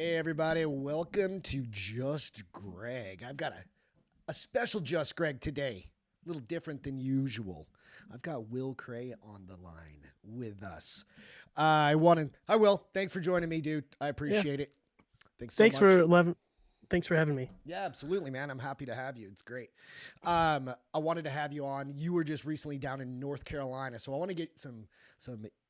Hey, everybody, welcome to Just Greg. I've got a special Just Greg today, a little different than usual. I've got Will Krey on the line with us. Hi, Will. Thanks for joining me, dude. I Yeah. appreciate it. Thanks so Thanks much. for 11. Thanks for having me. Yeah, absolutely, man. I'm happy to have you. It's great. I wanted to have you on. You were just recently down in North Carolina, so I want to get some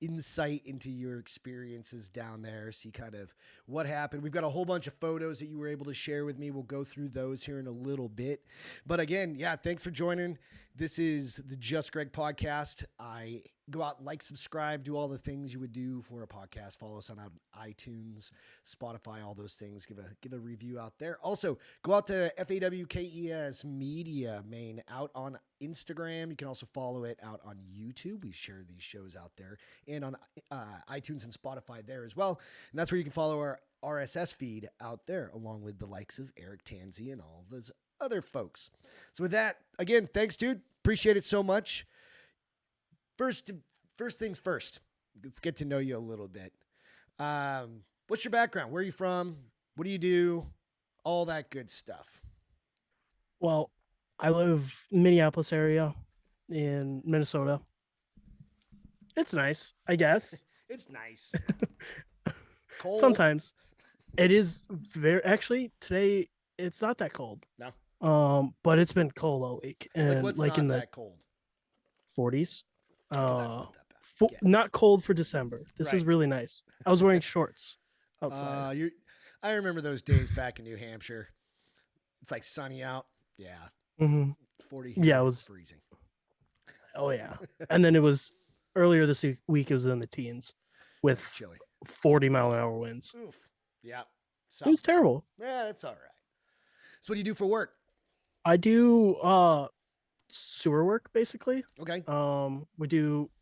insight into your experiences down there. See kind of what happened. We've got a whole bunch of photos that you were able to share with me. We'll go through those here in a little bit. But again, yeah, thanks for joining. This is the Just Greg podcast. I go out, like, subscribe, do all the things you would do for a podcast. Follow us on iTunes, Spotify, all those things. Give a review out there. Also, go out to FAWKES Media Main out on Instagram. You can also follow it out on YouTube. We've shared these shows out there and on iTunes and Spotify there as well. And that's where you can follow our RSS feed out there, along with the likes of Eric Tanzi and all of those other folks. So with that, again, thanks, dude. Appreciate it so much. First things first. Let's get to know you a little bit. What's your background? Where are you from? What do you do? All that good stuff. Well, I live in Minneapolis area in Minnesota. It's nice, I guess. It's nice. It's cold. Sometimes it is very actually today it's not that cold. No. But it's been cold all week and Like, what's like not in the that cold? 40s. Oh, that's not that bad. Yes. Not cold for December. This is Right. really nice. I was wearing shorts outside. I remember those days back in New Hampshire. It's like sunny out. Yeah. Mhm. 40. Yeah, it was freezing. Oh yeah. And then it was earlier this week it was in the teens It's with chilly. 40-mile-an-hour winds. Oof. Yeah. It was terrible. Yeah, that's all right. So what do you do for work? I do sewer work basically. Okay.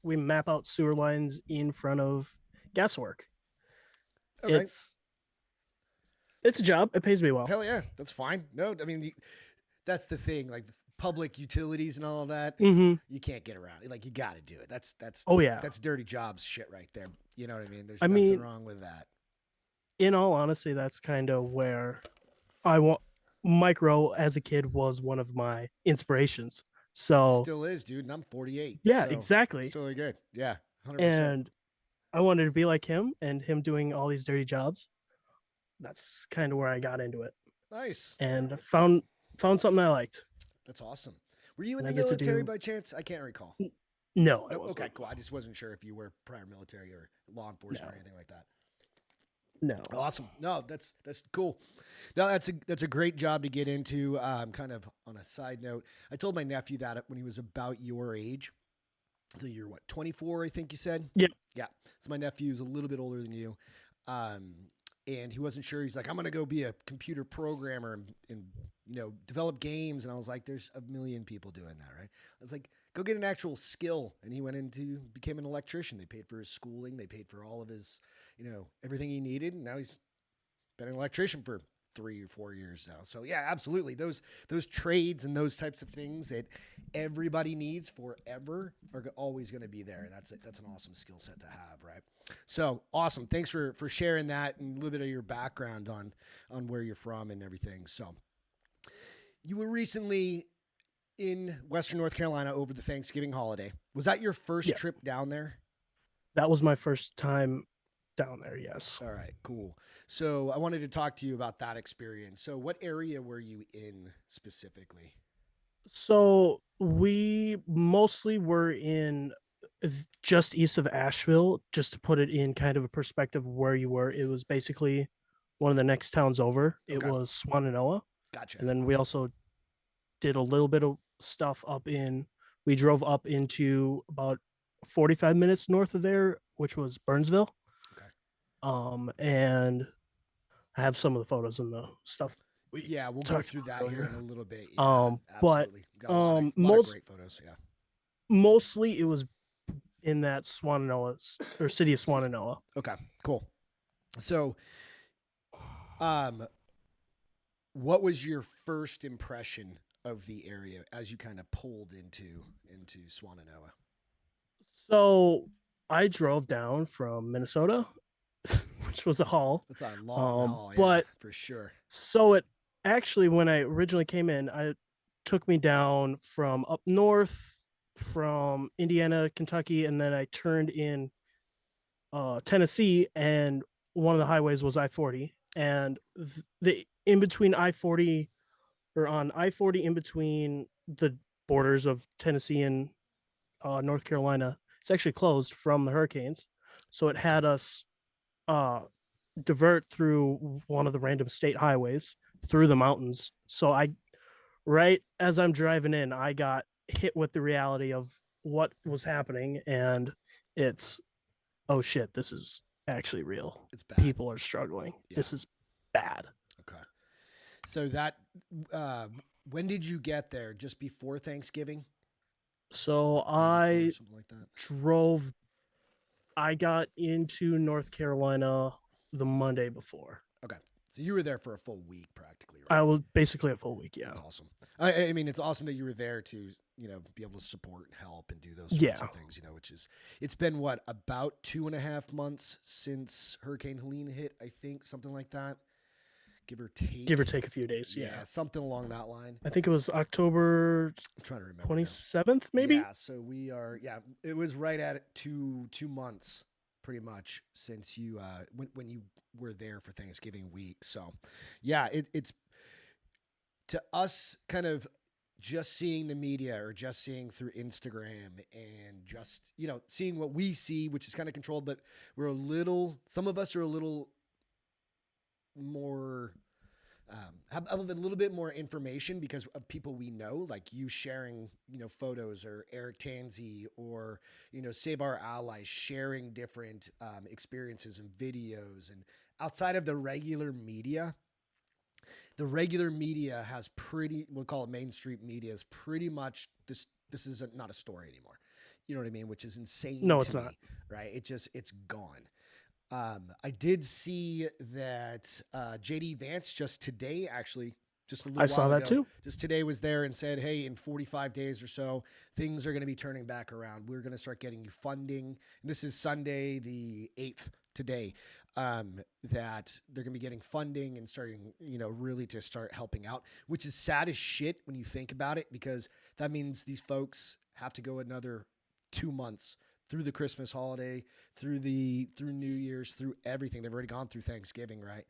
We map out sewer lines in front of gas work. Okay. It's a job. It pays me well. Hell yeah, that's fine. No, I mean that's the thing. Like public utilities and all of that, Mm-hmm. you can't get around. Like you got to do it. That's Oh yeah. that's dirty jobs shit right there. You know what I mean? There's I nothing mean, wrong with that. in all honesty, that's kind of where I want. Micro as a kid was one of my inspirations. So Still is, dude. And I'm 48. yeah, so exactly. It's totally good. Yeah, 100%. And I wanted to be like him and him doing all these dirty jobs. That's kind of where I got into it Nice. and found something I liked. That's awesome. Were you in And the I get to military do by chance? I can't recall. no, I No. wasn't. Okay, cool. I just wasn't sure if you were prior military or law enforcement or No. anything like that. No. Awesome. No, that's cool. No, that's a great job to get into. Kind of on a side note, I told my nephew that when he was about your age. So you're what, 24? I think you said. Yeah. Yeah. So my nephew's a little bit older than you, and he wasn't sure. He's like, I'm gonna go be a computer programmer and develop games. And I was like, there's a million people doing that, right? I was like, go get an actual skill. And he became an electrician. They paid for his schooling. They paid for all of his, everything he needed. And now he's been an electrician for 3 or 4 years now. So yeah, absolutely. Those trades and those types of things that everybody needs forever are always going to be there. That's an awesome skill set to have, right? So awesome. Thanks for sharing that and a little bit of your background on where you're from and everything. So you were recently in Western North Carolina over the Thanksgiving holiday. Was that your first Yeah. trip down there? That was my first time down there, yes. All right, cool. So I wanted to talk to you about that experience. So what area were you in specifically? So we mostly were in just east of Asheville, just to put it in kind of a perspective of where you were. It was basically one of the next towns over. It Okay. was Swananoa. Gotcha. And then we also did a little bit of stuff we drove up into about 45 minutes north of there, which was Burnsville. Okay. And I have some of the photos and the stuff. Yeah, we'll go through that here in a little bit. Yeah, But absolutely. Got a lot of great photos. Yeah. mostly it was in that Swananoa or city of Swananoa. Okay, cool. So, what was your first impression of the area as you kind of pulled into Swananoa? So I drove down from Minnesota, which was a haul. That's a long haul, yeah, But for sure. so it actually, when I originally came in, I took me down from up north, from Indiana, Kentucky, and then I turned in Tennessee, and one of the highways was I-40, and the in between I-40, or on I-40 in between the borders of Tennessee and North Carolina, it's actually closed from the hurricanes. So it had us uh, divert through one of the random state highways through the mountains. So right as I'm driving in, I got hit with the reality of what was happening, and it's, oh shit, this is actually real. It's bad. People are struggling. Yeah. This is bad. Okay. So that, when did you get there? Just before Thanksgiving? So Like the day before I or something like that? drove, I got into North Carolina the Monday before. Okay. So you were there for a full week practically, I right? was basically a full week, yeah. That's awesome. I mean, it's awesome that you were there to, be able to support and help and do those sorts Yeah. of things, which is, it's been what, about 2.5 months since Hurricane Helene hit, I think, something like that. Give or take. Give or take a few days, yeah. Yeah, something along that line. I think it was October I'm trying to remember. 27th, maybe? Yeah, so we are, it was right at 2 months pretty much since you, when you were there for Thanksgiving week. So yeah, it's to us kind of just seeing the media or just seeing through Instagram and just, seeing what we see, which is kind of controlled, but some of us are a little more, have a little bit more information because of people we know, like you sharing, photos, or Eric Tanzi, or, Save Our Allies sharing different experiences and videos. And outside of the regular media has we'll call it mainstream media, is pretty much this is not a story anymore. You know what I mean? Which is insane. No, it's not. Right? It's gone. I did see that JD Vance just today, actually, just a little while ago. I saw that too. Just today was there and said, hey, in 45 days or so, things are going to be turning back around. We're going to start getting you funding. And this is Sunday, the 8th, today, that they're going to be getting funding and starting, really to start helping out, which is sad as shit when you think about it, because that means these folks have to go another 2 months through the Christmas holiday, through New Year's, through everything. They've already gone through Thanksgiving, right?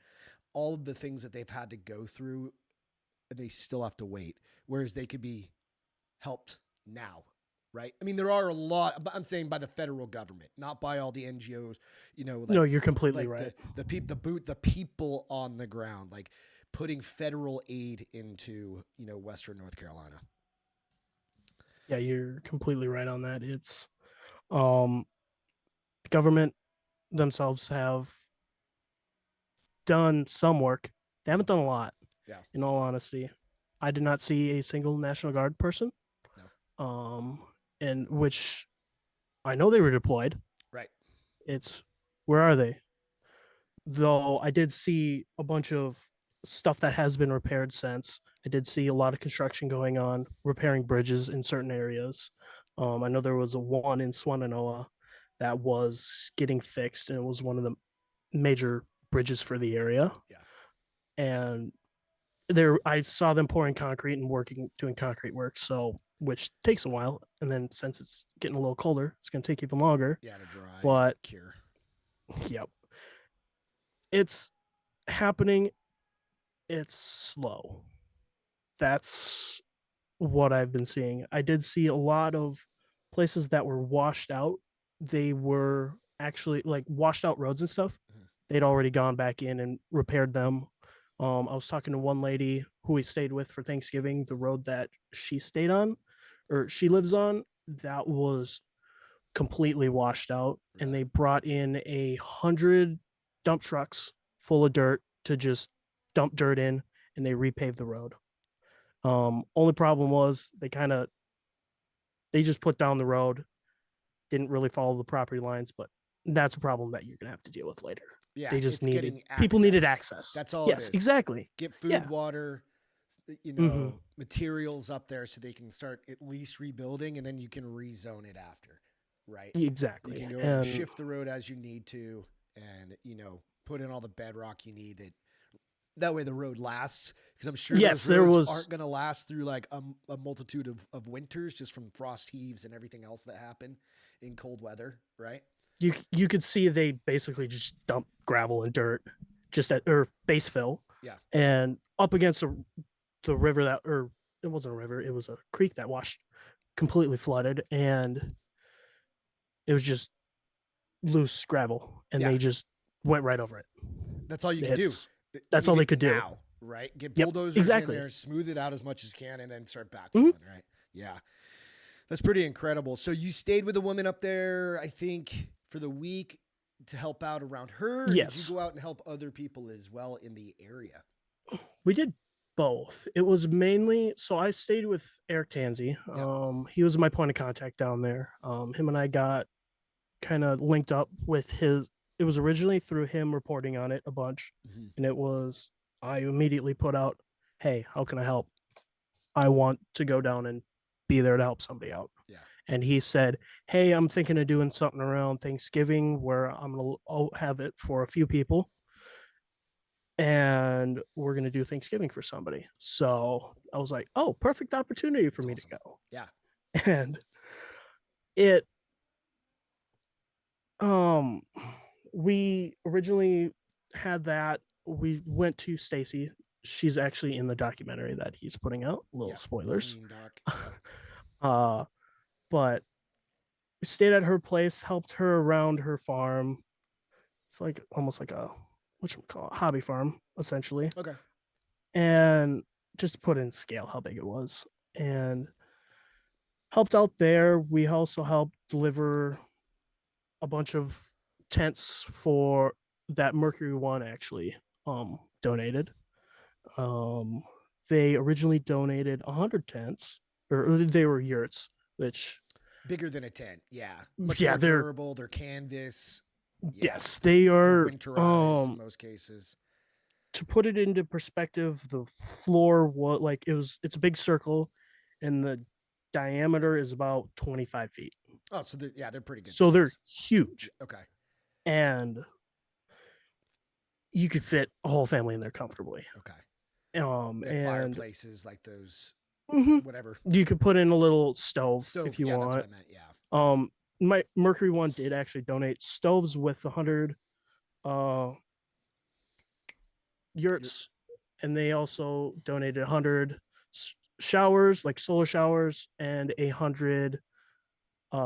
All of the things that they've had to go through, and they still have to wait. Whereas they could be helped now, right? I mean, there are a lot, I'm saying by the federal government, not by all the NGOs, no, you're completely right. The people on the ground, like putting federal aid into, Western North Carolina. Yeah, you're completely right on that. It's, the government themselves have done some work. They haven't done a lot. Yeah. In all honesty, I did not see a single National Guard person. No. And which I know they were deployed. Right. It's, where are they? Though I did see a bunch of stuff that has been repaired since. I did see a lot of construction going on, repairing bridges in certain areas. I know there was a one in Swannanoa that was getting fixed, and it was one of the major bridges for the area. Yeah. And I saw them pouring concrete and doing concrete work, so, which takes a while. And then since it's getting a little colder, it's going to take even longer. Yeah, to dry. But cure. Yep, it's happening. It's slow. That's what I've been seeing. I did see a lot of places that were washed out. They were actually like washed out roads and stuff. Mhm. They'd already gone back in and repaired them. I was talking to one lady who we stayed with for Thanksgiving. The road that she stayed on, or she lives on, that was completely washed out. And they brought in 100 dump trucks full of dirt to just dump dirt in, and they repaved the road. Only problem was they just put down the road, didn't really follow the property lines, but that's a problem that you're gonna have to deal with later. Yeah, They just needed people needed access. That's all. Yes, it is. exactly. Get food, Yeah. water, Mhm. materials up there so they can start at least rebuilding, and then you can rezone it after, right? Exactly. You can go and shift the road as you need to, and put in all the bedrock you need. That way the road lasts, because I'm sure Yes, those there roads was. aren't going to last through like a multitude of winters, just from frost heaves and everything else that happen in cold weather, right? You could see they basically just dumped gravel and dirt, just at or base fill, Yeah. and up against the river that, or it wasn't a river, it was a creek that washed completely flooded, and it was just loose gravel, and Yeah. they just went right over it. That's all you can do. It's You that's need all they it could do. now, right? Get Yep, bulldozers in exactly. there, smooth it out as much as can, and then start Mhm. backfilling, right? Yeah. That's pretty incredible. So you stayed with a woman up there, I think, for the week to help out around her, or did you Yes, go out and help other people as well in the area? we did both. It was mainly so I stayed with Eric Tanzi. Yeah. He was my point of contact down there. Him and I got kind of linked up with his. It was originally through him reporting on it a bunch, Mm-hmm. and it was I immediately put out, "Hey, how can I help? I want to go down and be there to help somebody out." Yeah. And he said, "Hey, I'm thinking of doing something around Thanksgiving where I'll have it for a few people, and we're gonna do Thanksgiving for somebody." So I was like, "Oh, perfect opportunity for That's me to awesome. go." Yeah. And it um we originally had that. We went to Stacy. She's actually in the documentary that he's putting out. Little Yeah. spoilers. Halloween doc. Yep. uh but we stayed at her place, helped her around her farm. It's like almost like a what you call it, hobby farm, essentially. Okay. And just to put in scale how big it was. And helped out there. We also helped deliver a bunch of tents for that Mercury One actually donated. Um they originally donated 100 tents, or they were yurts, which Bigger than a tent. Yeah. Much yeah, more they're durable. They're canvas. Yeah. yes, they They're are. winterized in most cases. To put it into perspective, the floor was like it's a big circle, and the diameter is about 25 feet. Oh, so they're pretty good So they're size. huge, Okay. and you could fit a whole family in there comfortably. Okay. They have And fireplaces like those, mhm, whatever. you could put in a little stove Stove. if you Yeah, that's what want. I meant. Yeah. My Mercury One did actually donate stoves with 100 uh You're, yurts, and they also donated 100 showers, like solar showers, and 100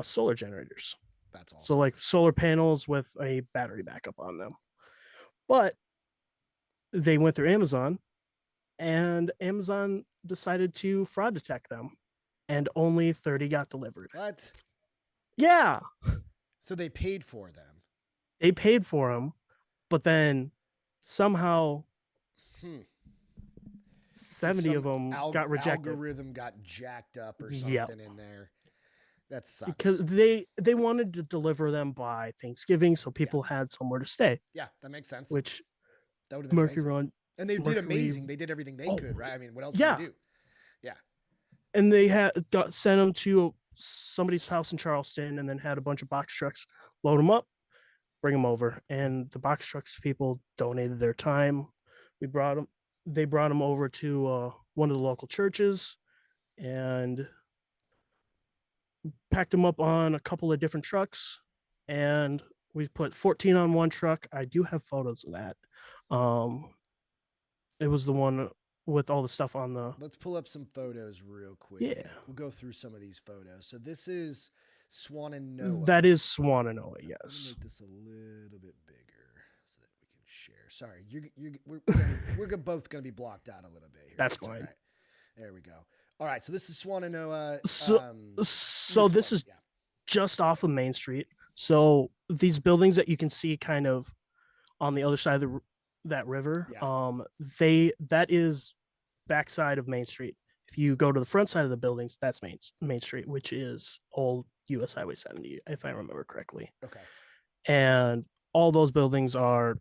solar generators. that's So awesome. like solar panels with a battery backup on them. But they went through Amazon, and Amazon decided to fraud detect them, and only 30 got delivered. What? Yeah, So they paid for them. they paid for them, but then somehow Hmm. Just 70 of some them got rejected. algorithm got jacked up or Yep. something in there. That Because sucks. they wanted to deliver them by Thanksgiving so Yeah. people had somewhere to stay, Yeah, that makes sense. which That would have been Mercury amazing. Run And they did Mercury amazing. They did everything they oh could, right? I mean, what else can you yeah, do? Yeah. and they had got sent them to somebody's house in Charleston, and then had a bunch of box trucks load them up, bring them over, and the box trucks people donated their time. We brought them. They brought them over to one of the local churches and packed them up on a couple of different trucks, and we put 14 on one truck. I do have photos of that. Um, it was the one with all the stuff on the Let's pull up some photos real quick. yeah. We'll go through some of these photos. So this is Swananoa. That is Swananoa, Let me yes. make this a little bit bigger so that we can share. Sorry, we're both gonna be blocked out a little bit here. That's all fine. right. There we go. All right, so this is Swananoa. So so Explain this it. is Yeah. just off of Main Street. So these buildings that you can see kind of on the other side of that river, Yeah. that is backside of Main Street. If you go to the front side of the buildings, that's Main Street, which is old US Highway 70, if I remember correctly. Okay. And all those buildings are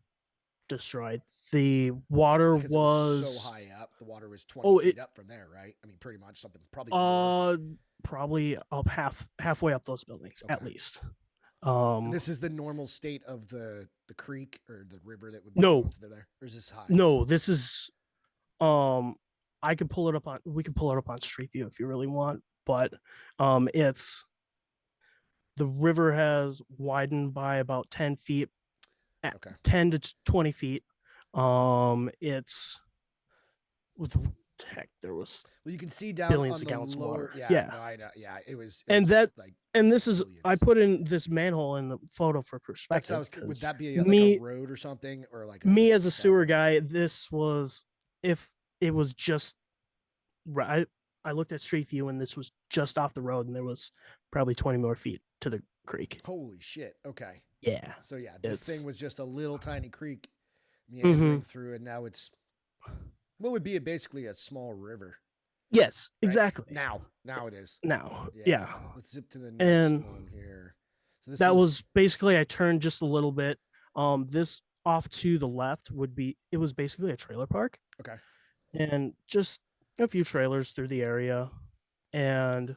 destroyed. The water Because it was so was high up, the water was 20 oh feet it up from there, right? I mean, pretty much something probably more. probably up halfway up those buildings Okay. at least. And Um, this is the normal state of the creek or the river that would be no, flowing through there, or is this high? no, this is um, I could pull it up on we could pull it up on Street View if you really want, but it's the river has widened by about 10 feet, Okay. 10 to 20 feet. It's with heck, there was Well, you can see down billions on of the gallons of lower. water. Yeah, Yeah, no, I know. Yeah, it and was that like and this is I billions. put in this manhole in the photo for That's how. perspective Would because that be like a me road or something, or like a me as a sewer sidewalk? guy, this was if it was just right. I looked at Street View and this was just off the road, and there was probably 20 more feet to the creek. Holy shit. Okay. Yeah, So yeah, this thing it's was just a little tiny creek meandering mm-hmm. through, and now it's what would be basically a small river, Yes, right? exactly. Now it is. Now, Yeah. yeah, Let's zip to the next and one here. So this that is was basically I turned just a little bit. This off to the left would be it was basically a trailer park okay. and just a few trailers through the area, and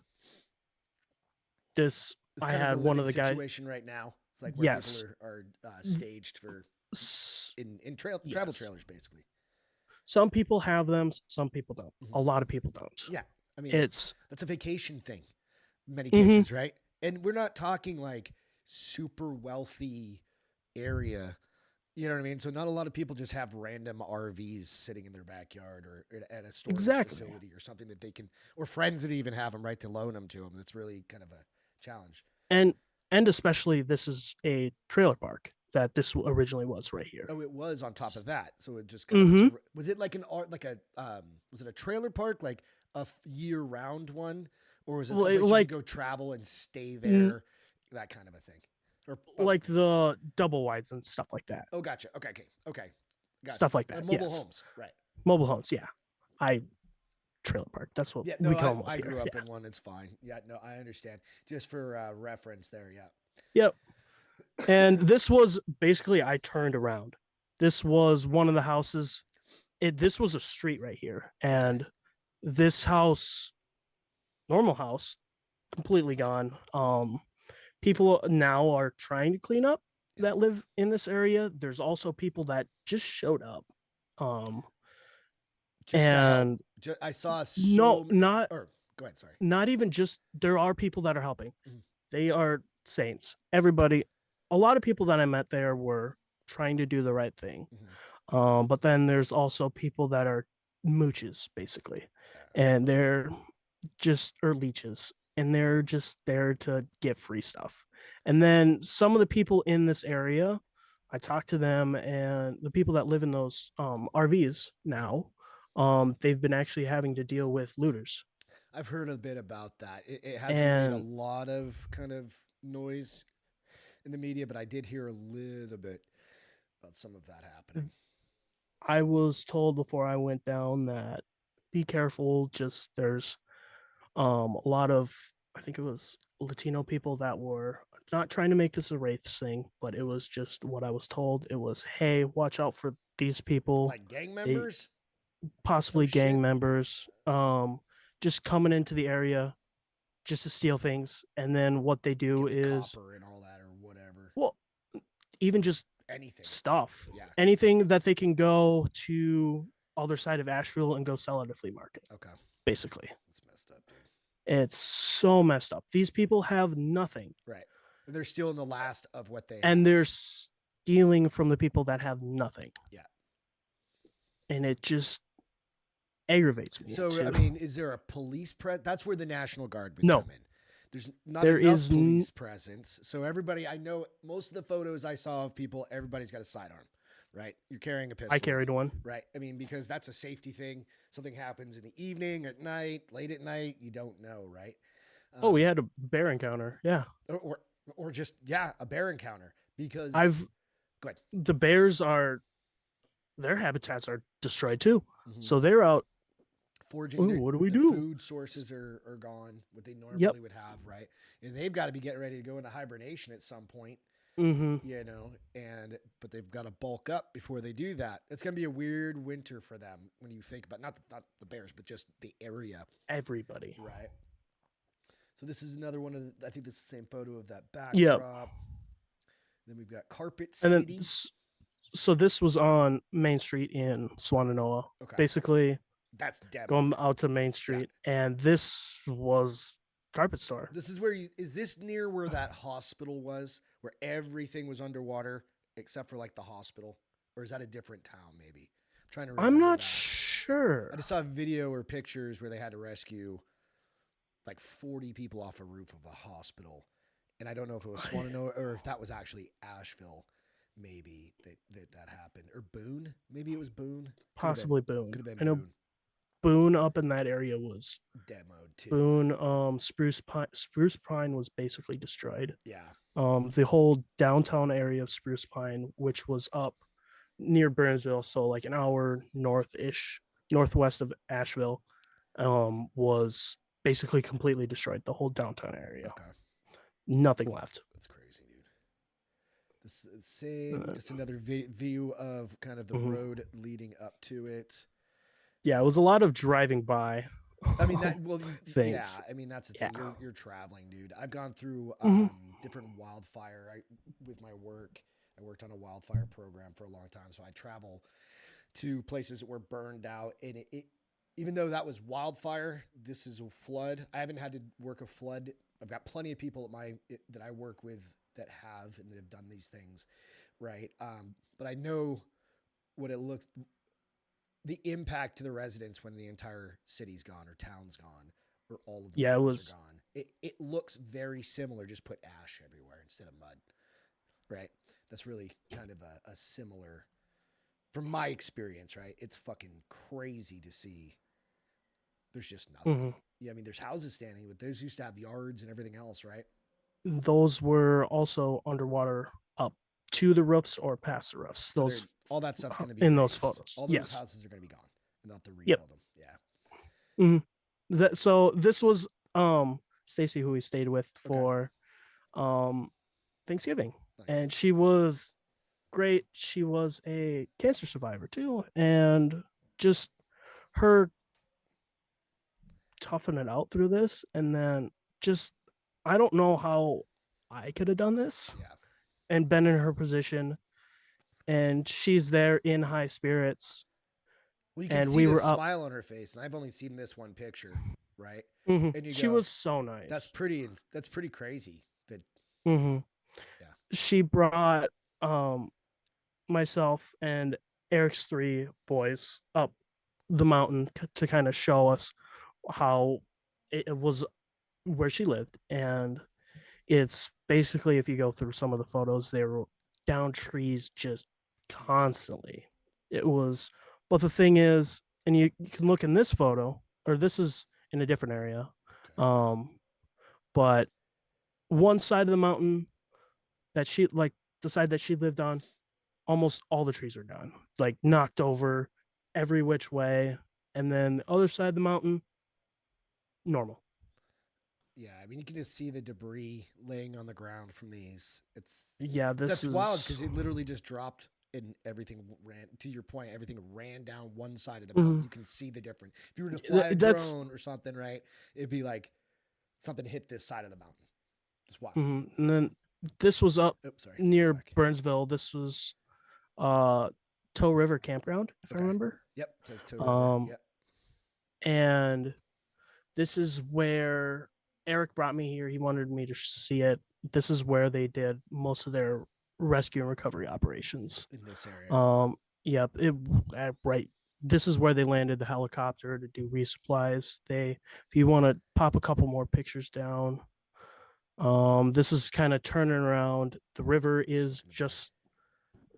this It's I kind of the had one living of the guys. situation right now. It's like where people Yes, are staged for in travel yes. trailers, basically. Some people have them, some people don't. Hmm. A lot of people don't. Yeah, I mean It's that's a vacation thing, in many mm-hmm, cases, right? And we're not talking like super wealthy area. You know what I mean? So not a lot of people just have random RVs sitting in their backyard or at a storage exactly. facility or something that they can, or friends that even have them, right, to loan them to them. That's really kind of a challenge. And especially this is a trailer park that this originally was right here. Oh, it was on top of that, so it just kind of Mm-hmm. was it like an art like a was it a trailer park like a year round one, or was it someplace you could Like go travel and stay there, that kind of a thing, or both? like the double wides and stuff like that. Oh, gotcha. Okay, gotcha. Stuff like that. Mobile Yes. homes, right? Mobile homes, yeah. I trailer park. That's what Yeah, we no, call them up I here. grew up Yeah. in one. It's fine. Yeah, no, I understand. Just for reference there, yeah. Yep. And this was basically I turned around. This was one of the houses. This was a street right here. And this house, normal house, completely gone. People now are trying to clean up Yeah. that live in this area. There's also people that just showed up. Um Just to help. and I saw no, so. not Or go ahead. Sorry. not even just there are people that are helping. Mhm. They are saints. Everybody, a lot of people that I met there were trying to do the right thing. Mm-hmm. But then there's also people that are mooches basically, and they're just or leeches, and they're just there to get free stuff. And then some of the people in this area, I talked to them, and the people that live in those RVs now, they've been actually having to deal with looters. I've heard a bit about that. It hasn't made a And lot of kind of noise in the media, but I did hear a little bit about some of that happening. I was told before I went down that be careful. Just there's a lot of I think it was Latino people that were not trying to make this a race thing, but it was just what I was told. It was, hey, watch out for these people. Like gang They members, some possibly gang shit. members, just coming into the area just to steal things. And then what they do Get the is, copper and all that, or whatever. well, even just Anything. stuff, Yeah. anything that they can go to other side of Asheville and go sell at a flea market. Okay. Basically, It's messed up, dude. it's so messed up. These people have nothing, Right. They're stealing the last of what they and have. they're stealing from the people that have nothing. Yeah. And it just aggravates me. So, too. I mean, is there a police That's where the National Guard would No. come in. There's not There enough is police presence. So everybody, I know most of the photos I saw of people, everybody's got a sidearm, right? You're carrying a pistol. I carried one. Right. I mean, because that's a safety thing. Something happens in the evening, at night, late at night, you don't know, right? Oh, we had a bear encounter. Yeah. Or just, a bear encounter because go ahead. The bears their habitats are destroyed too. Mhm. So they're out foraging. Ooh, what do we the do? Food sources are gone, what they normally would have, right? And they've got to be getting ready to go into hibernation at some point, Mm-hmm. but they've got to bulk up before they do that. It's going to be a weird winter for them when you think about not the bears, but just the area, Everybody. right? So this is another one of I think this is the same photo of that backdrop. Yep. Then we've got Carpet And then City. so this was on Main Street in Swannanoa, Okay, basically that's demoed. going out to Main Yeah, Street, and this was Carpet Store. this is where you is this near where that hospital was, where everything was underwater except for like the hospital, or is that a different town? Maybe I'm trying to I'm remember not back. I sure. just saw a video or pictures where they had to rescue like 40 people off a roof of a hospital, and I don't know if it was Swannanoa or if that was actually Asheville. Maybe that happened, or Boone. Maybe it was Boone. Could have been. Possibly Boone. Could have I been know Boone. Boone up in that area was Demoed too. Boone. Spruce Pine was basically destroyed. Yeah. The whole downtown area of Spruce Pine, which was up near Burnsville, so like an hour northwest of Asheville, was basically completely destroyed. The whole downtown area, Okay. nothing left. That's crazy, dude. This is same, Uh, just another view of kind of the mhm. road leading up to it. Yeah, it was a lot of driving by I mean that. Well, yeah. things. I mean that's the Yeah. thing. You're traveling, dude. I've gone through Mhm. different wildfire. With my work, I worked on a wildfire program for a long time, so I travel to places that were burned out, and even though that was wildfire, this is a flood. I haven't had to work a flood. I've got plenty of people that I work with that have and that have done these things, right? But I know what it looks, the impact to the residents when the entire city's gone or town's gone or all of the Yeah, it farms are was. gone. It looks very similar. Just put ash everywhere instead of mud, right? That's really kind of a similar, from my experience, right? It's fucking crazy to see. There's just nothing. Mhm. Yeah, I mean, there's houses standing, but those used to have yards and everything else, right? Those were also underwater up to the roofs or past the roofs. So they're Those all that stuff's going to be in those raised. photos. All those Yes. houses are going to be gone, and they'll have to Yep. rebuild them. Yeah. So this was Stacy, who we stayed with Okay. for um Thanksgiving, and Nice. she was great. She was a cancer survivor too, and just her toughing it out through this, and then just I don't know how I could have done this Yeah. and been in her position, and she's there in high spirits, Well, you can and see we the were up. smile on her face, and I've only seen this one picture, right? Mhm. And you She go, was so nice. That's pretty crazy. That Mm-hmm. yeah. She brought um myself and Eric's three boys up the mountain to kind of show us how it was where she lived. And it's basically, if you go through some of the photos, they were down trees just constantly. It was, but the thing is, and you can look in this photo, or this is in a different area, Okay. but one side of the mountain that she like the side that she lived on, almost all the trees are gone, like knocked over every which way. And then the other side of the mountain, normal. Yeah, I mean, you can just see the debris laying on the ground from these. It's Yeah, this That's wild because is. it literally just dropped and everything ran. To your point, everything ran down one side of the mountain. Mhm. You can see the difference. If you were to fly a That's drone or something, right, it'd be like something hit this side of the mountain. It's wild. and then this was up Oops, sorry. Go near back. Burnsville. This was uh Toe River Campground, if I Okay. remember. Yep. It says Toe River. Um, Yep. and this is where Eric brought me here. He wanted me to see it. This is where they did most of their rescue and recovery operations. In this area. Yep. Right. This is where they landed the helicopter to do resupplies. If you want to pop a couple more pictures down, this is kind of turning around. The river is just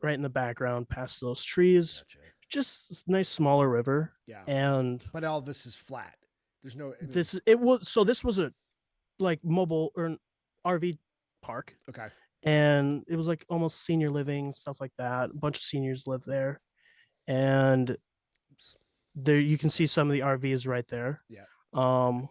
right in the background, past those trees. Gotcha. Just a nice smaller river, Yeah. and But all this is flat. There's no. I mean, this was a like mobile or an RV park, okay. and it was like almost senior living stuff like that. A bunch of seniors live there, and Oops. there you can see some of the RVs right there. Yeah. Um,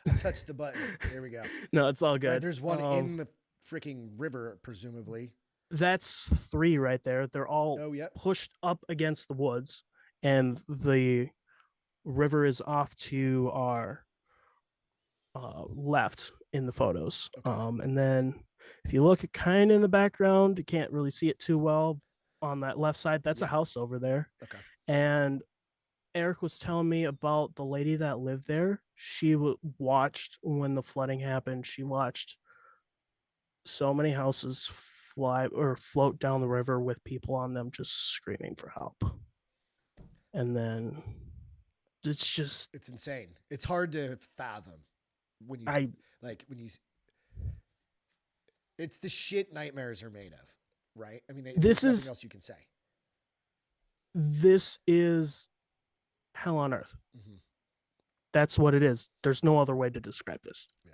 I touched the button. There we go. no, it's all good. Right, there's one in the freaking river, presumably. That's three right there. They're all yep. pushed up against the woods, and the river is off to our left in the photos. Okay. And then If you look kind of in the background, you can't really see it too well. On that left side, that's a Yeah. house over there. Okay. And Eric was telling me about the lady that lived there. She watched when the flooding happened. She watched so many houses fly or float down the river with people on them just screaming for help. And then it's just It's insane. It's hard to fathom when you I like when you. It's the shit nightmares are made of, right? I mean, there's this nothing is else you can say. this is hell on earth. Mm-hmm. That's what it is. There's no other way to describe this. Yeah.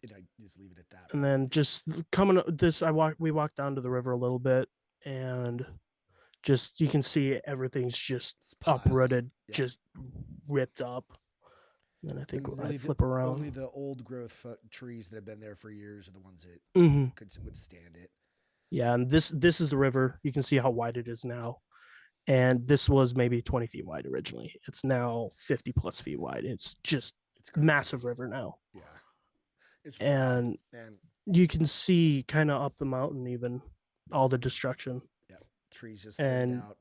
And I just leave it at that. And But then just coming this, we walked down to the river a little bit, and just you can see everything's just it's piled. uprooted, Yeah. just ripped up. And I think And I really, flip only around. the old growth trees that have been there for years are the ones that Mm-hmm. could withstand it. Yeah, and this is the river. You can see how wide it is now. And this was maybe 20 feet wide originally. It's now 50 plus feet wide. It's just It's crazy. massive river now. Yeah. It's wild. And And you can see kind of up the mountain even all the destruction. yeah, trees just thinned And out,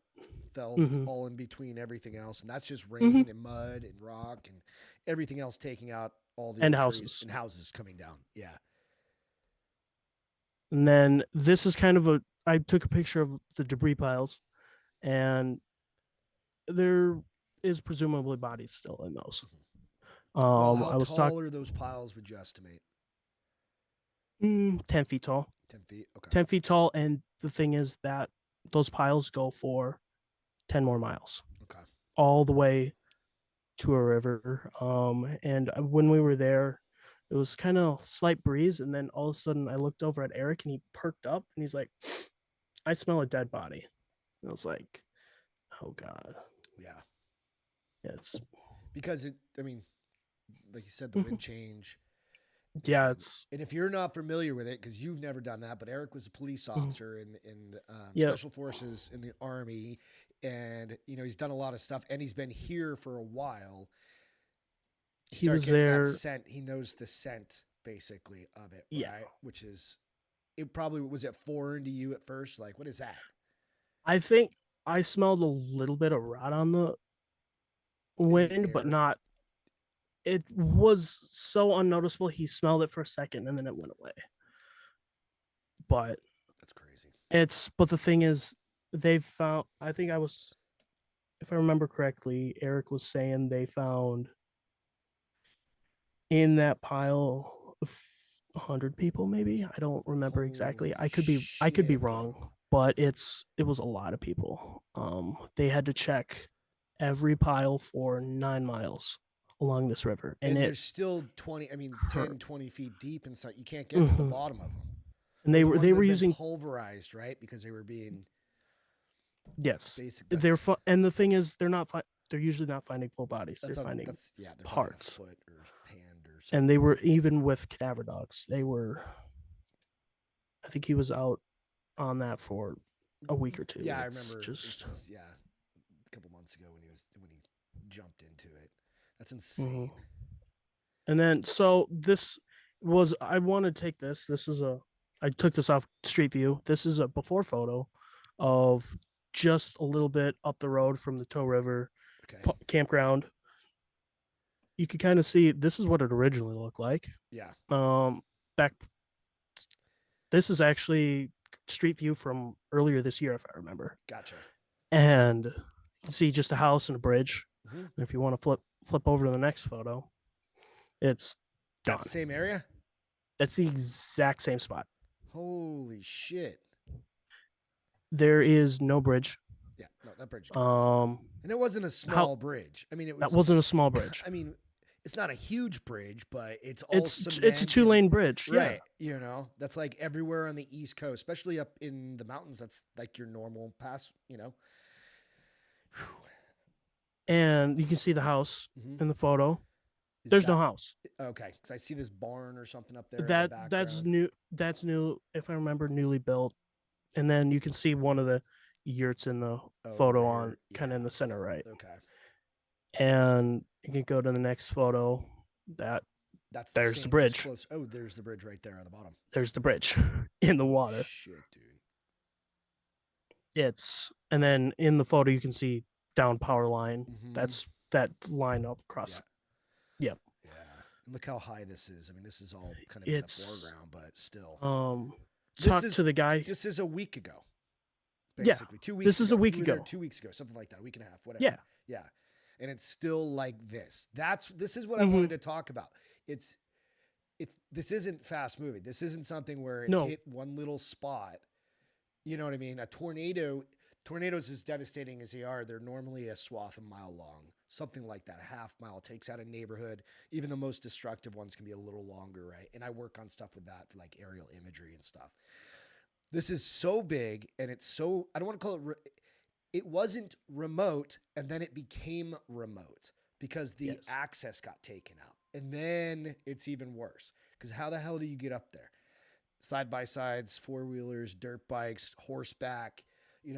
fell mm-hmm, all in between everything else. And that's just mm-hmm, rain and mud and rock and everything else taking out all the and old trees houses. and houses coming down. Yeah. And then this is kind of a I took a picture of the debris piles, and there is presumably bodies still in those. Well, how I was talking tall are those piles, would you estimate? 10 feet tall. 10 feet? Okay. 10 feet tall, and the thing is that those piles go for 10 more miles Okay. all the way to a river. And when we were there, it was kind of slight breeze, and then all of a sudden I looked over at Eric, and he perked up, and he's like, "I smell a dead body." And I was like, "Oh God, Yeah. yeah, it's Because I mean, like you said, the wind change. yeah, And, it's and if you're not familiar with it, because you've never done that, but Eric was a police officer in yeah." special forces in the army, and he's done a lot of stuff, and he's been here for a while. You He start was getting that there. scent. He knows the scent basically of it, Yeah, right? Which is it. Probably was it foreign to you at first? Like, what is that? I think I smelled a little bit of rot on the In the wind, but air? not. It was so unnoticeable. He smelled it for a second, and then it went away. But That's crazy. but the thing is, they found. I think I was, if I remember correctly, Eric was saying they found in that pile of 100 people. Maybe I don't remember exactly. Holy I could be shit, wrong, bro! but it was a lot of people. They had to check every pile for 9 miles along this river, and And it there's still 20. I mean, hurt. 10, 20 feet deep and stuff. You can't get to the Mm-hmm. bottom of them. And Or the they ones that were have been using pulverized, right? Because they were being yes, basic. and the thing is they're usually not finding full bodies. They're That's a finding that's yeah. They're finding a parts, foot or hand or and something. they were even with cadaver dogs. They were. I think he was out on that for a week or two. Yeah, I It's remember. This just is yeah, a couple months ago when he jumped into it. That's mhm. insane. And then so this was I want to take this. This is a I took this off Street View. This is a before photo of just a little bit up the road from the Tow River Okay. campground. You could kind of see this is what it originally looked like. Yeah. Back this is actually Street View from earlier this year, if I remember. Gotcha. And you can see just a house and a bridge. Mm-hmm. And if you want to flip over to the next photo, it's That's gone. the same area. That's the exact same spot. Holy shit. There is no bridge. Yeah. No, that bridge. Gone. And it wasn't a small How bridge. I mean, it that was. wasn't a small bridge. I mean, it's not a huge bridge, but it's all cement. It's a 2-lane bridge. Right. Yeah. That's like everywhere on the East Coast, especially up in the mountains. That's like your normal pass, And you can see the house Mm-hmm. in the photo. Is There's that no house. okay? Because I see this barn or something up there in the background. That's new. That's new. If I remember, newly built. And then you can see one of the yurts in the photo on kind of in the center right. Okay. And you can go to the next photo. That That's the There's the same. That's bridge. close. Oh, there's the bridge right there on the bottom. There's the bridge in the Holy water. shit, dude. And then in the photo you can see down power line. Mm-hmm. That's that line up across. Yeah. Yep. Yeah. And look how high this is. I mean, this is all kind of in the It's foreground, but still. talk to the guy. This is a week ago. Yeah. Basically, 2 weeks This is ago. a week You were there ago. 2 weeks ago, something like that, a week and a half, whatever. Yeah. Yeah. And it's still like this. This is what I Mhm. wanted to talk about. It's this isn't fast moving. This isn't something where it No. hit one little spot. You know what I mean? Tornadoes, as devastating as they are, they're normally a swath a mile long, something like that. A half mile takes out a neighborhood. Even the most destructive ones can be a little longer, right? And I work on stuff with that for like aerial imagery and stuff. This is so big, and it's so, I don't want to call it, it wasn't remote, and then it became remote because the Yes. access got taken out. And then it's even worse because how the hell do you get up there? Side by sides, four wheelers, dirt bikes, horseback,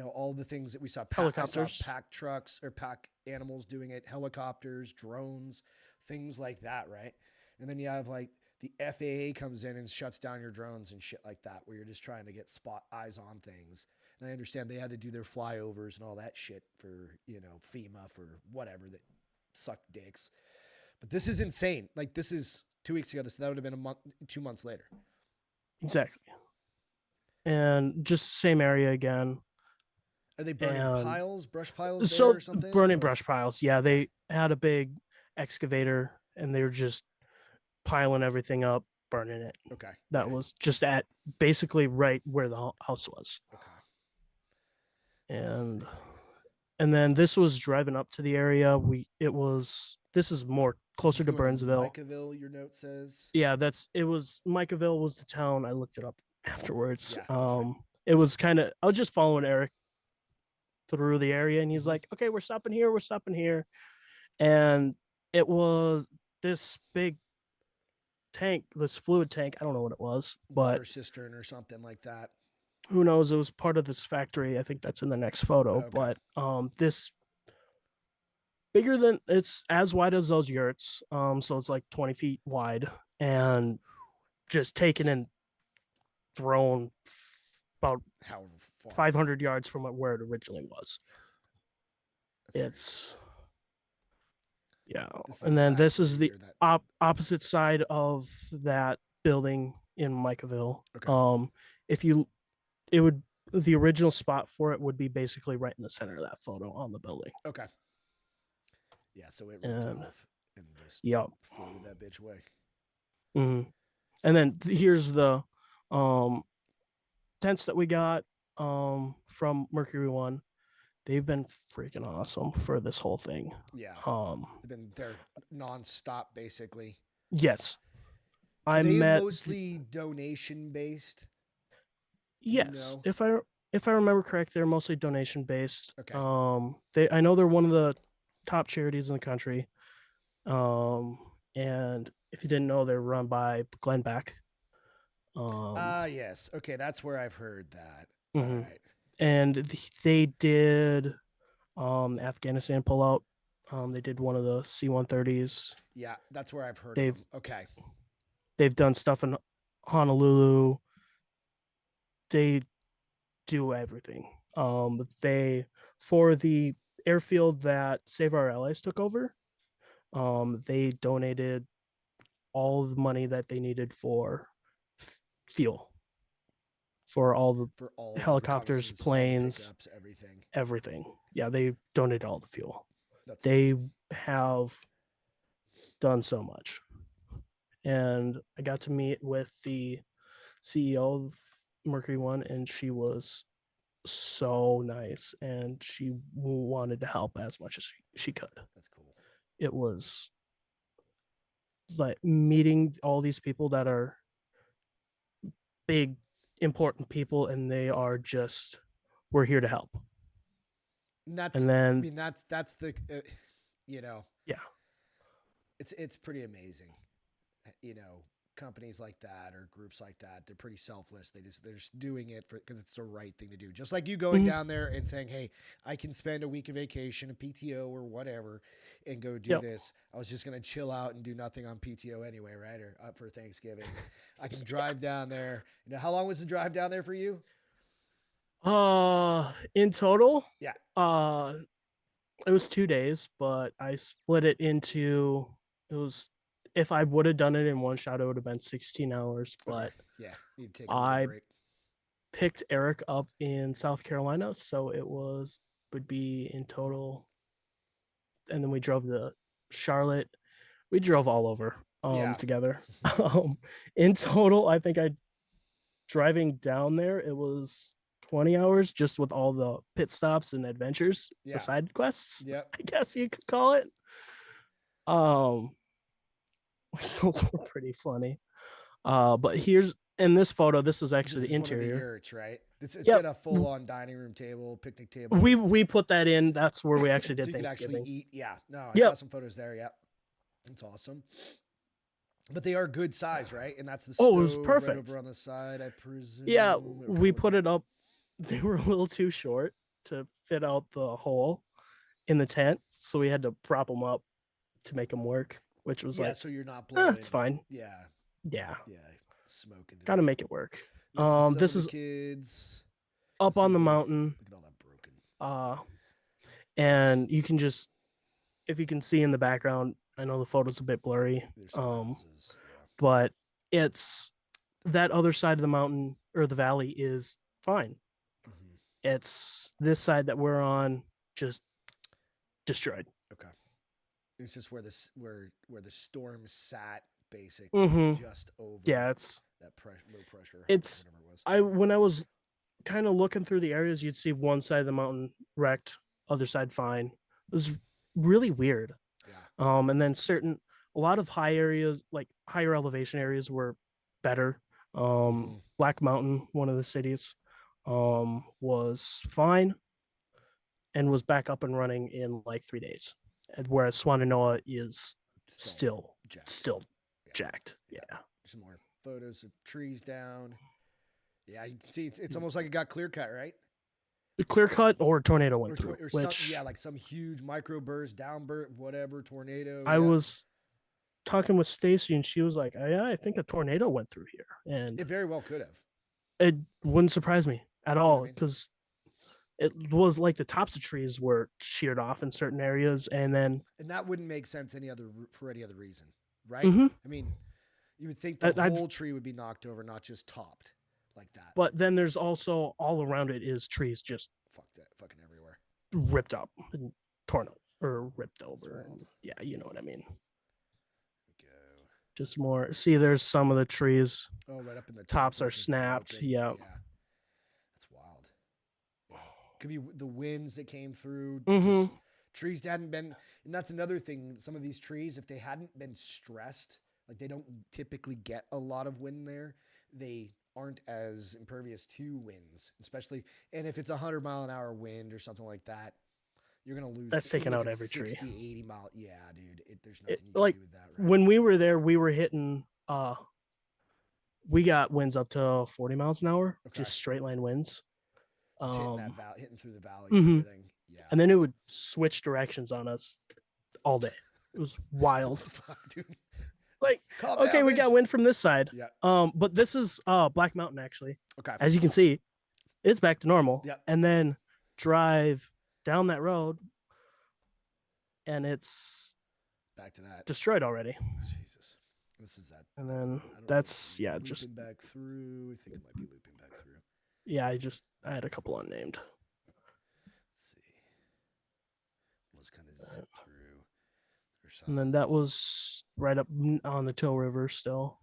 all the things that we saw. Helicopters. I saw pack trucks or pack animals doing it, helicopters, drones, things like that, right? And then you have like the FAA comes in and shuts down your drones and shit like that, where you're just trying to get spot eyes on things. And I understand they had to do their flyovers and all that shit for, FEMA for whatever that sucked dicks. But this is insane. Like this is 2 weeks ago, so that would have been a month, 2 months later. Exactly. And just same area again. Are they burning brush piles there So or something? burning Or- brush piles. Yeah, they had a big excavator and they were just piling everything up, burning it. Okay. That was just at basically right where the house was. Okay. And then this was driving up to the area. This is more closer to Burnsville. Micaville, your note says. Yeah, Micaville was the town. I looked it up afterwards. Yeah, that's fine. It was kind of, I was just following Eric through the area, and he's Mhm. like, okay, we're stopping here. And it was this big tank, this fluid tank. I don't know what it was, but Water cistern or something like that. who knows? It was part of this factory. I think that's in the next photo. Okay. But this bigger than, it's as wide as those yurts. So it's like 20 feet wide, and just taken and thrown about How far? 500 yards from where it originally was. That's yeah. This is And the then this factory is the or that- opposite side of that building in Micaville. Okay. The original spot for it would be basically right in the center of that photo on the building. Okay. Yeah, so it ripped And- off and just Yep. floated that bitch away. And then here's the tents that we got from Mercury One. They've been freaking awesome for this whole thing. Yeah. Um, They've been there nonstop, basically. yes, Are I they met. mostly donation based? Yes, know? if I remember correct, they're mostly donation based. Okay. I know they're one of the top charities in the country. And if you didn't know, they're run by Glenn Beck. Yes. Okay, that's where I've heard that. Mhm. All right. And they did Afghanistan pullout. They did one of the C-130s. Yeah, that's where I've heard They've- of them. Okay. They've done stuff in Honolulu. They do everything. They, for the airfield that Save Our Allies took over, they donated all the money that they needed for fuel, for all the For all helicopters, the reconnaissance, all the planes, pickups, everything. everything. Yeah, they donated all the fuel. That's They amazing. have done so much. And I got to meet with the CEO of Mercury One, and she was so nice, and she wanted to help as much as she could. That's cool. It was like meeting all these people that are big, important people, and they are just, we're here to help. And that's, And then, I mean, that's the, yeah, it's pretty amazing. companies like that or groups like that, they're pretty selfless. They're just doing it for because it's the right thing to do. Just like you going Mhm. down there and saying, "Hey, I can spend a week of vacation, a PTO or whatever, and go do Yep. this. I was just gonna chill out and do nothing on PTO anyway, right? Or up for Thanksgiving. I can drive down there. You know, how long was the drive down there for you? In total, Yeah. uh, it was 2 days, but I split it into it was if I would have done it in one shot, it would have been 16 hours. Okay. But Yeah. Need to take a little I break. picked Eric up in South Carolina, so it would be in total, and then we drove to Charlotte. We drove all over Yeah. together. In total, I think I driving down there, it was 20 hours just with all the pit stops and adventures, the Yeah. side quests, Yep. I guess you could call it. Um, those were pretty funny. But here's in this photo, this is This actually the is one of the interior. yurts, right? It's got Yep. a full on dining room table, picnic table, We put that in. That's where we actually so did you could actually Thanksgiving. eat. Yeah. No, I saw Yep. some photos there. Yep. That's awesome. But they are good size, right? And that's the Oh, it was stove right perfect. over on the side, I Yeah, presume. Okay, we what's put that? it up. They were a little too short to fit out the hole in the tent, so we had to prop them up to make them work, which was Yeah, like, so you're not it's blowing. fine. Yeah, Yeah, yeah, smoke into gotta that. make it work. This is some of This the is kids. up Let's see on if the we mountain. look at all that broken. Uh, and you can just, if you can see in the background, I know the photo's a bit blurry. There's some houses. Yeah. But it's that other side of the mountain or the valley is fine. Hmm. It's this side that we're on, just destroyed. Okay. It's just where this where the storm sat, basically, Mm-hmm. just over Yeah, it's that low pressure, it's whatever it was. I when I was kind of looking through the areas, you'd see one side of the mountain wrecked, other side fine. It was really weird. Yeah. And then a lot of high areas, like higher elevation areas, were better. Hmm. Black Mountain, one of the cities, was fine and was back up and running in like 3 days. Whereas Swannanoa is Still still jacked. still Yeah. jacked. Yeah. Yeah. Some more photos of trees down. Yeah, you can see it's almost like it got clear cut, right? The clear cut or tornado went through, Or some, yeah, which like some huge microburst, downburst, whatever, tornado. I Yep. was talking with Stacy and she was like, oh, yeah, I think a tornado went through here. And It very well could have. it wouldn't surprise me at You know what I all mean? because it was like the tops of trees were sheared off in certain areas. And then, And that wouldn't make sense for any other reason, right? mm-hmm, I mean, you would think the I've, whole tree would be knocked over, not just topped like that. but then there's also all around it is trees just Fuck that, fucking everywhere. ripped up and torn up or ripped That's over. wild. And yeah, you know what I mean. Go. Just more. See, there's some of the trees Oh, right up in the top, tops where are it's just snapped. broken. Yeah. Yeah, that's wild. Yeah, could be the winds that came through. Mm-hmm. Just trees hadn't been, and that's another thing. Some of these trees, if they hadn't been stressed, like they don't typically get a lot of wind there, they aren't as impervious to winds, especially. And if it's 100-mile-an-hour wind or something like that, you're gonna lose. That's Even taking if out it's every tree. 60, 80 mile. Yeah, dude, there's nothing you can Like do with that, right? when we were there, we were hitting we got winds up to 40 miles an hour, Okay, just straight line winds. just hitting Um, hitting through the valleys and mhm. everything. Yeah. And then it would switch directions on us all day. It was What wild. the fuck, dude? It's like, Calm okay, down, we bitch. got wind from this side. Yeah. But this is Black Mountain actually. Okay. As you can see, it's back to normal. Yep. And then drive down that road and it's Back to that. destroyed already. Jesus. This is that. And then I don't that's know, just looping back through. I think it might be looping back through. yeah, I had a couple unnamed. Let's see. Let's kind of zip through. And then that was right up on the Till River still.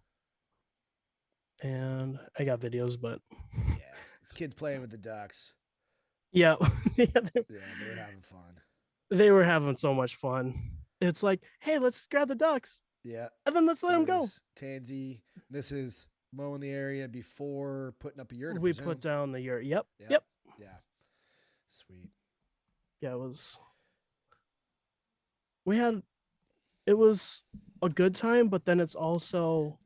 And I got videos, but yeah, this kid's playing with the ducks. yeah, yeah, They're having fun. they were having so much fun. It's like, hey, let's grab the ducks, Yeah. and then let's let them go. Tansy. This is mowing the area before putting up a yurt. We put down the yurt. Yep. Yeah. Yep. Yeah. Sweet. Yeah, it was. It was a good time, but then it's also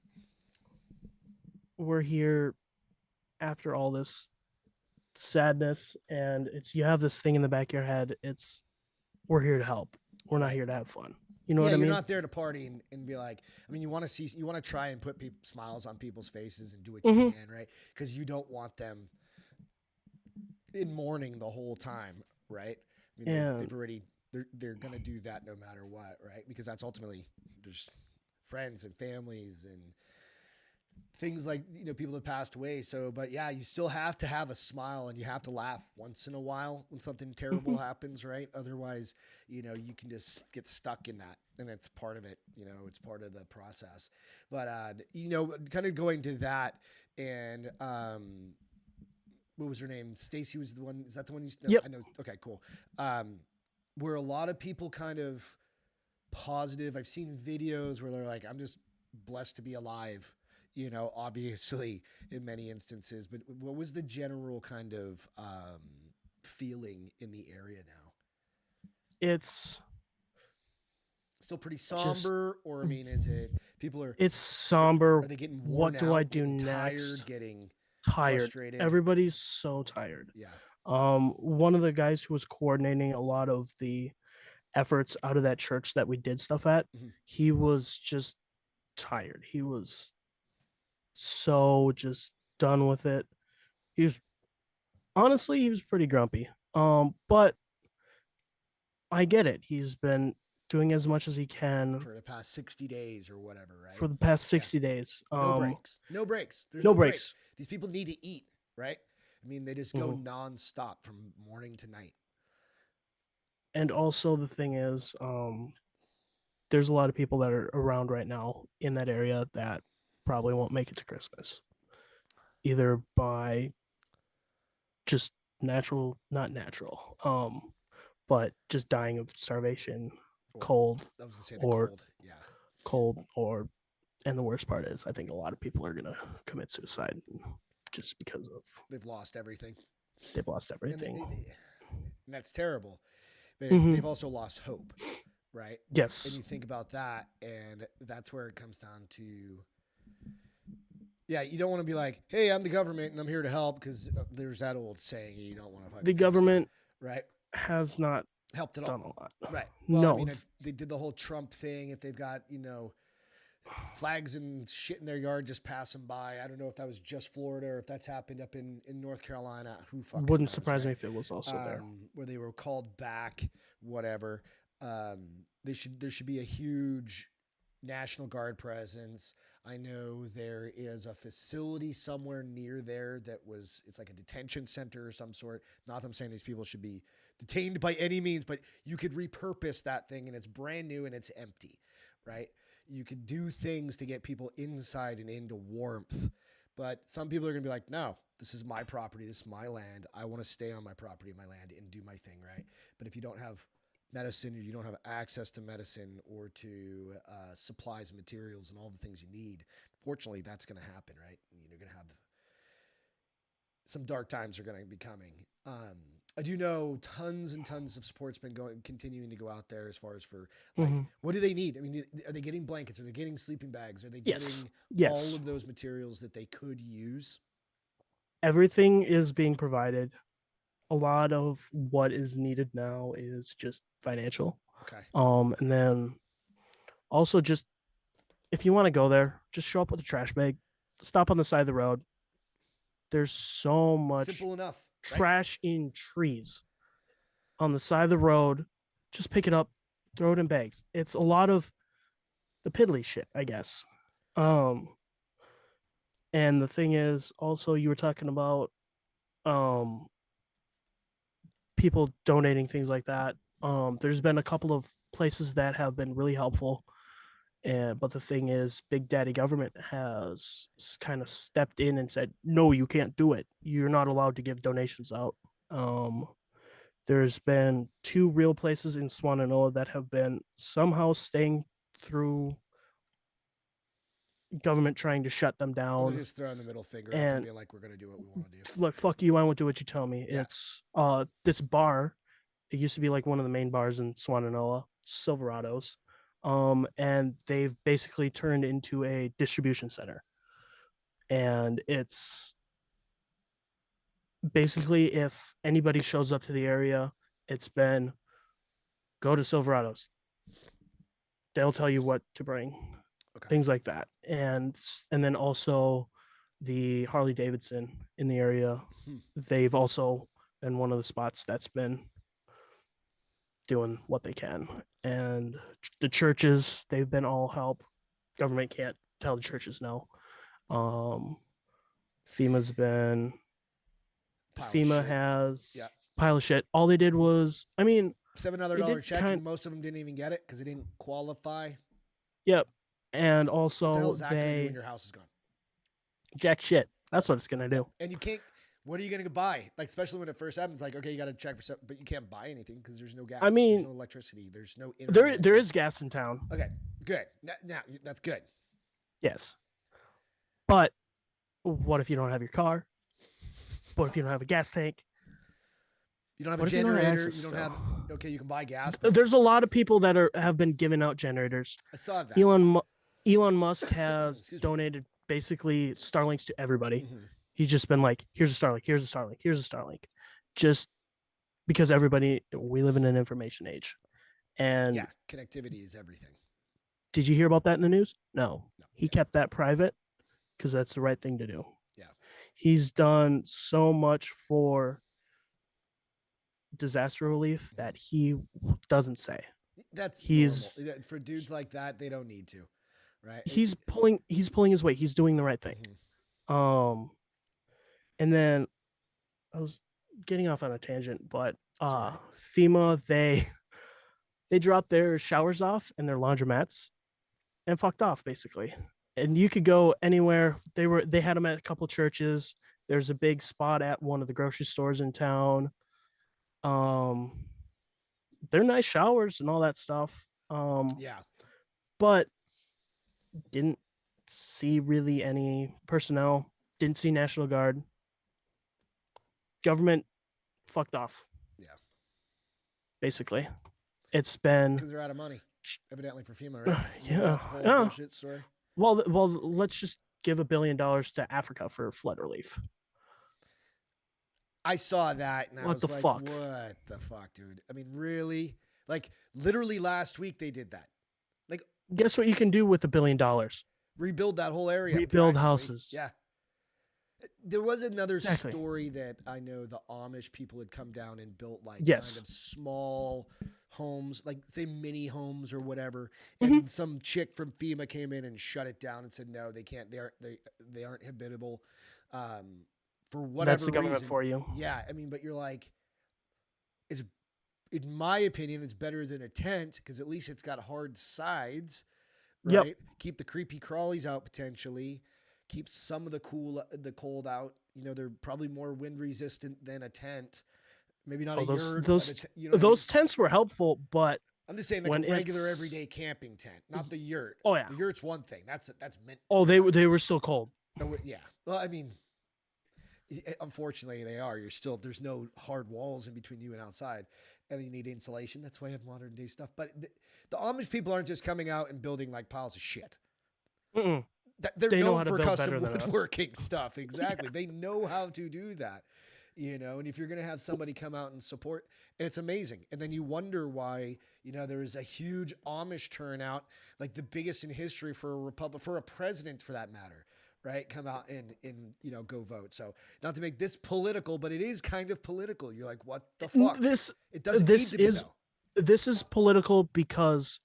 we're here after all this sadness, and it's you have this thing in the back of your head. It's we're here to help. We're not Right. here to have fun. You know Yeah, what I you're mean? not there to party and be like, I mean, you want to try and put smiles on people's faces and do what you Mm-hmm. can, right? Because you don't want them in mourning the whole time, right? I mean, And they've already they're gonna do that no matter what, right? Because that's ultimately there's friends and families and things like people have passed away. So, but yeah, you still have to have a smile and you have to laugh once in a while when something terrible mm-hmm. happens, right? Otherwise, you can just get stuck in that, and it's part of it. It's part of the process. But kind of going to that and what was her name? Stacy was the one. Is that the one you? No, Yep. I know. Okay, cool. Um, were a lot of people kind of positive? I've seen videos where they're like, "I'm just blessed to be alive." Obviously, in many instances. But what was the general kind of feeling in the area now? It's Still pretty just somber, or I mean, is it people it's are, somber. are they getting worn What do I out, do getting tired, next? getting Tired. frustrated? Everybody's so tired. Yeah. One of the guys who was coordinating a lot of the efforts out of that church that we did stuff at, Mhm. he was just tired. He was so just done with it. He was honestly he was pretty grumpy. But I get it. He's been doing as much as he can For the past 60 days or whatever, right? for the past Yeah. 60 days. No breaks. No breaks. There's No no break. breaks. These people need to eat, right? I mean, they just go Mhm. nonstop from morning to night. And also the thing is, there's a lot of people that are around right now in that area that probably won't make it to Christmas, either by just natural, not natural, but just dying of starvation, Or cold, I was gonna say the or cold. Yeah, cold, or and the worst part is, I think a lot of people are gonna commit suicide just because of they've lost everything, they've lost and everything. and that's terrible. But Mm-hmm. they've also lost hope, right? And Yes, you think about that, and that's where it comes down to. Yeah, you don't want to be like, "Hey, I'm the government and I'm here to help," because there's that old saying, "You don't want to the fucking jinx that," government right? has not Helped at done all, a lot. right? Well, I No, mean, if they did the whole Trump thing, if they've got flags and shit in their yard just passing by. I don't know if that was just Florida or if that's happened up in North Carolina. Who fucking wouldn't knows, surprise me right? if it was also there. Where they were called back, whatever. There should be a huge National Guard presence. I know there is a facility somewhere near there it's like a detention center or some sort. Not that I'm saying these people should be detained by any means, but you could repurpose that thing and it's brand new and it's empty, right? You could do things to get people inside and into warmth. But some people are going to be like, no, this is my property. This is my land. I want to stay on my property, my land, and do my thing, right? But if you don't have medicine or you don't have access to medicine or to supplies and materials and all the things you need, fortunately, that's going to happen, right? You're going to have some dark times are going to be coming. I do know tons and tons of support's been continuing to go out there as far as for like, Mm-hmm. what do they need? I mean, are they getting blankets? Are they getting sleeping bags? Are they Yes, getting all yes, of those materials that they could use? everything is being provided. A lot of what is needed now is just financial. Okay. And then also just if you want to go there, just show up with a trash bag, stop on the side of the road. There's so much Simple enough, right? trash in trees on the side of the road. Just pick it up, throw it in bags. It's a lot of the piddly shit, I guess. Um, and the thing is, also you were talking about um people donating things like that. There's been a couple of places that have been really helpful, and but the thing is, Big Daddy government has kind of stepped in and said, no, you can't do it. You're not allowed to give donations out. Um, there's been two real places in Swananoa that have been somehow staying through government trying to shut them Well, they're down. just throwing the middle finger up and And being like, we're going to do what we want to do. look, fuck you, I won't do what you tell me. Yeah. It's this bar. It used to be like one of the main bars in Swananoa, Silverados. And they've basically turned into a distribution center. and it's basically if anybody shows up to the area, it's been go to Silverados. They'll tell you what to bring, Okay. things like that, and then also the Harley Davidson in the area. Hmm. They've also been one of the spots that's been doing what they can, and the churches they've been all help. Government can't tell the churches no. Um, FEMA's been Pile of FEMA shit. Yeah. has pile of shit. All they did was, I mean, $700 they did check, kind, and most of them didn't even get it because they didn't qualify. yep, and What the hell also is that going to do when they your house is gone? jack shit. That's what it's gonna Yeah. do. And you can't. What are you going to buy? Like, especially when it first happens, like, okay, you got to check for something, but you can't buy anything because there's no gas. I There's mean, no electricity. There's no there internet. there is gas in town. Okay, good. Now that's good. Yes, but what if you don't have your car? What if you don't have a gas tank? You don't have a What if you don't have generator. access You don't still? have. Okay, you can buy gas. But There's a lot of people that have been giving out generators. I saw that. Elon Musk has Excuse me. donated basically Starlinks to everybody. Mm-hmm. He's just been like, here's a Starlink, here's a Starlink, here's a Starlink, just because everybody, we live in an information age. And Yeah, connectivity is everything. did you hear about that in the news? No, No. he kept that private because that's the right thing to do. Yeah. He's done so much for disaster relief that he doesn't say. That's He's normal for dudes like that. They don't need to, right? he's pulling his weight. He's doing the right thing. Mhm. And then I was getting off on a tangent, but right. FEMA they dropped their showers off and their laundromats and fucked off basically. And you could go anywhere. They had them at a couple churches. There's a big spot at one of the grocery stores in town. Um, they're nice showers and all that stuff. Yeah. But didn't see really any personnel. Didn't see National Guard. Government fucked off. Yeah. Basically, it's been because they're out of money, evidently for FEMA, right? yeah. Bullshit story. Well, let's just give $1 billion to Africa for flood relief. I saw that and I was like, fuck? what the fuck, dude? I mean, really? Like, literally last week they did that. Like, guess what you can do with $1 billion? Rebuild that whole area. Rebuild houses. Yeah. There was another story that I know the Amish people had come down and built kind of small homes, like say mini homes or whatever. And some chick from FEMA came in and shut it down and said, no, they can't. They aren't habitable. For whatever That's the government reason. For you. Yeah. I mean, but you're like, it's, in my opinion, it's better than a tent because at least it's got hard sides, right? Yep. Keep the creepy crawlies out potentially. Keep some of the cold out. You know, they're probably more wind resistant than a tent. Maybe not a yurt. Those tents were helpful, but I'm just saying like a regular everyday camping tent, not the yurt. Oh yeah, the yurt's one thing. That's meant. Oh, they were still cold. Yeah. Well, I mean, unfortunately, they are. There's no hard walls in between you and outside, and you need insulation. That's why I have modern day stuff. But the Amish people aren't just coming out and building like piles of shit. Mm-mm. They're known for custom woodworking stuff. Exactly. Yeah. They know how to do that, and if you're going to have somebody come out and support, and it's amazing. And then you wonder why, there is a huge Amish turnout, like the biggest in history for a republic, for a president for that matter, right? Come out and go vote. So not to make this political, but it is kind of political. You're like, what the fuck? It doesn't need to be, though. This is political because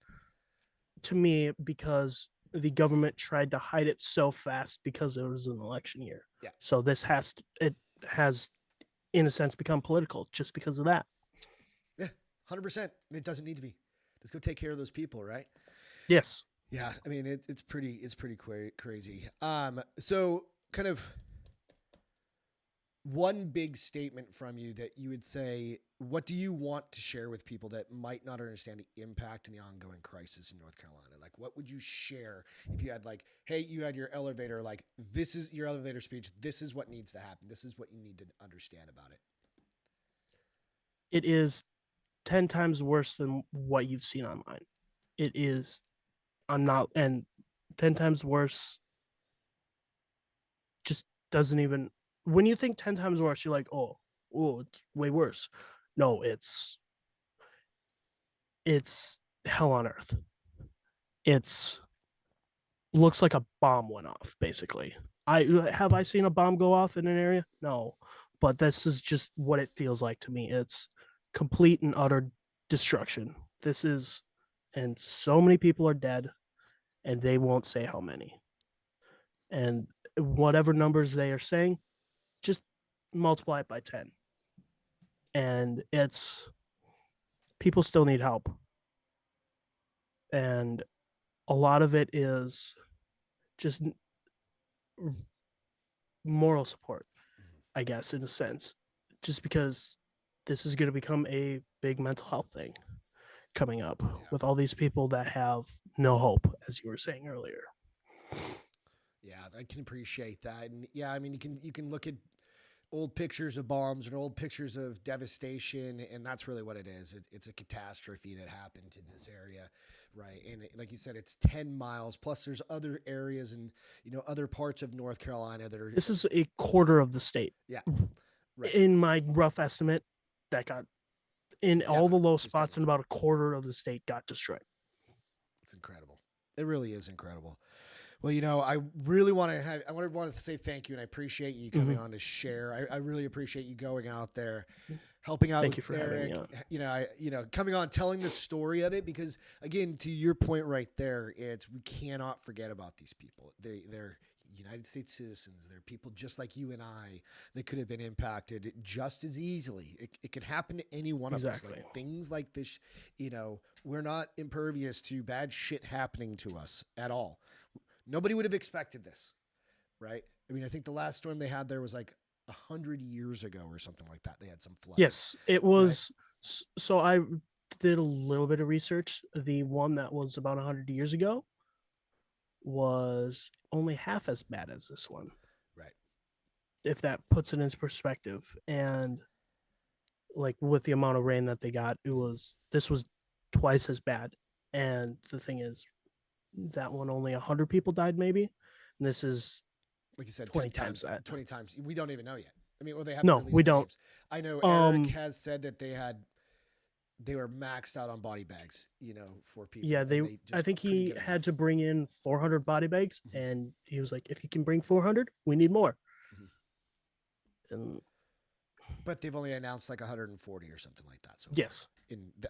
the government tried to hide it so fast because it was an election year. Yeah. So it has, in a sense, become political just because of that. Yeah, 100%. It doesn't need to be. Just go take care of those people, right? Yes. Yeah. I mean, it's pretty crazy. So kind of one big statement from you that you would say, what do you want to share with people that might not understand the impact and the ongoing crisis in North Carolina? Like, what would you share if you had hey, you had your elevator, this is your elevator speech. This is what needs to happen. This is what you need to understand about it. It is 10 times worse than what you've seen online. It is, and 10 times worse doesn't even, when you think 10 times worse, you're like, oh, it's way worse. No, it's hell on earth. It's looks like a bomb went off, basically. I seen a bomb go off in an area? No. But this is just what it feels like to me. It's complete and utter destruction. This is, and so many people are dead, and they won't say how many. And whatever numbers they are saying, just multiply it by 10. And it's, people still need help. And a lot of it is just moral support, I guess, in a sense, just because this is going to become a big mental health thing coming up with all these people that have no hope, as you were saying earlier. Yeah, I can appreciate that. And yeah, I mean, you can look at old pictures of bombs and old pictures of devastation, and that's really what it is. It's a catastrophe that happened to this area, right? And like you said, it's 10 miles. Plus, there's other areas and other parts of North Carolina that are. This is a quarter of the state. Yeah, right. In my rough estimate, that got in all the low spots, and about a quarter of the state got destroyed. It's incredible. It really is incredible. Well, I really want to say thank you, and I appreciate you coming on to share. I really appreciate you going out there, helping out. Thank you for Eric. having me. Coming on, telling the story of it, because again, to your point right there, we cannot forget about these people. They're United States citizens. They're people just like you and I that could have been impacted just as easily. It could happen to any one of us. Like things like this, we're not impervious to bad shit happening to us at all. Nobody would have expected this, right? I mean, I think the last storm they had there was like 100 years ago or something like that. They had some flooding. Yes, it was. Right? So I did a little bit of research. The one that was about 100 years ago was only half as bad as this one. Right. If that puts it into perspective. And like with the amount of rain that they got, this was twice as bad. And the thing is, that one only 100 people died, maybe. And this is, like you said, 20 times that. 20 times. We don't even know yet. I mean, they haven't. No, we don't. Names. I know Eric has said that they were maxed out on body bags, for people. Yeah, I think he had to bring in 400 body bags, and he was like, if you can bring 400, we need more. But they've only announced like 140 or something like that. So yes.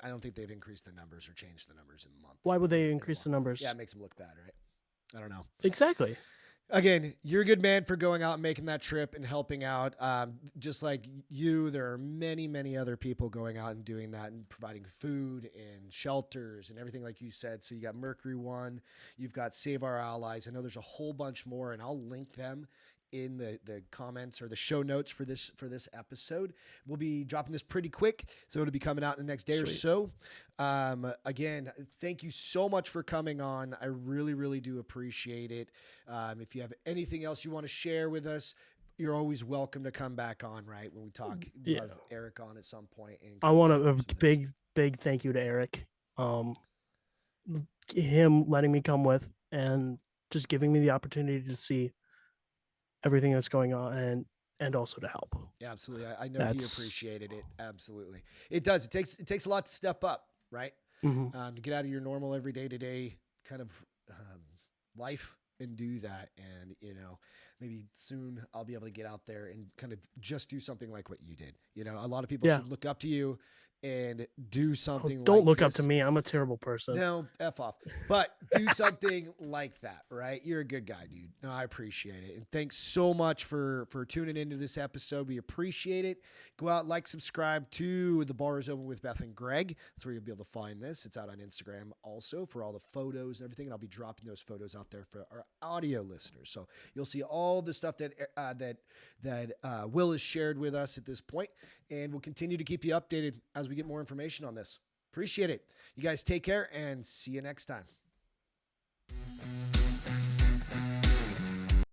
I don't think they've increased the numbers or changed the numbers in months. Why would they increase the numbers? Yeah, it makes them look bad, right? I don't know. Exactly. Again, you're a good man for going out and making that trip and helping out. Just like you, there are many, many other people going out and doing that and providing food and shelters and everything like you said. So you got Mercury One, you've got Save Our Allies. I know there's a whole bunch more, and I'll link them in the comments or the show notes for this episode. We'll be dropping this pretty quick, so it'll be coming out in the next day or so. Again, thank you so much for coming on. I really, really do appreciate it. If you have anything else you want to share with us, you're always welcome to come back on, right? When we talk, we'll have Eric on at some point. And I want a big thank you to Eric. Him letting me come with and just giving me the opportunity to see everything that's going on and also to help. Yeah, absolutely. I know he appreciated it. Absolutely. It does. It takes a lot to step up, right? To get out of your normal everyday today kind of life and do that. And, maybe soon I'll be able to get out there and kind of just do something like what you did. A lot of people should look up to you and do something. Don't look up to me. I'm a terrible person. No, F off. But do something like that, right? You're a good guy, dude. No, I appreciate it. And thanks so much for tuning into this episode. We appreciate it. Go out, subscribe to The Bar is Open with Beth and Greg. That's where you'll be able to find this. It's out on Instagram also for all the photos and everything. And I'll be dropping those photos out there for our audio listeners. So you'll see all the stuff that Will has shared with us at this point. And we'll continue to keep you updated as we get more information on this. Appreciate it. You guys take care and see you next time.